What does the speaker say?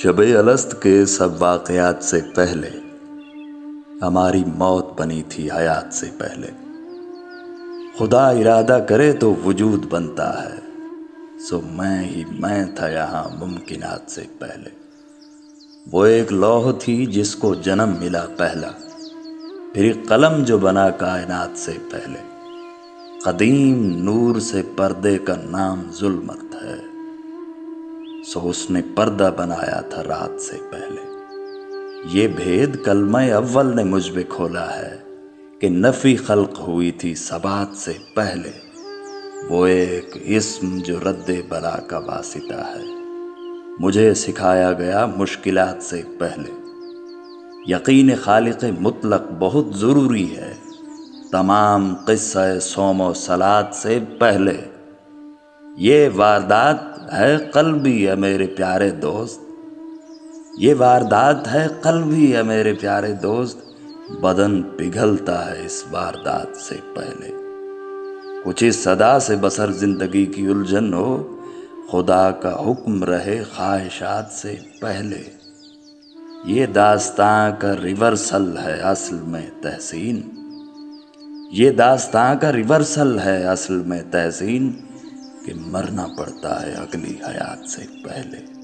شب الست کے سب واقعات سے پہلے ہماری موت بنی تھی حیات سے پہلے۔ خدا ارادہ کرے تو وجود بنتا ہے، سو میں ہی میں تھا یہاں ممکنات سے پہلے۔ وہ ایک لوح تھی جس کو جنم ملا پہلا، پھر ایک قلم جو بنا کائنات سے پہلے۔ قدیم نور سے پردے کا نام ظلمت ہے، سو اس نے پردہ بنایا تھا رات سے پہلے۔ یہ بھید کلمہ اول نے مجھ پہ کھولا ہے کہ نفی خلق ہوئی تھی ثبات سے پہلے۔ وہ ایک اسم جو رد بلا کا واسطہ ہے، مجھے سکھایا گیا مشکلات سے پہلے۔ یقین خالق مطلق بہت ضروری ہے، تمام قصہ صوم و صلات سے پہلے۔ یہ واردات ہے قلبی ہے میرے پیارے دوست، یہ واردات ہے قلبی ہے میرے پیارے دوست، بدن پگھلتا ہے اس واردات سے پہلے۔ کچھ اس صدا سے بسر زندگی کی الجھن ہو، خدا کا حکم رہے خواہشات سے پہلے۔ یہ داستاں کا ریورسل ہے اصل میں تحسین، یہ داستاں کا ریورسل ہے اصل میں تحسین، کہ مرنا پڑتا ہے اگلی حیات سے پہلے۔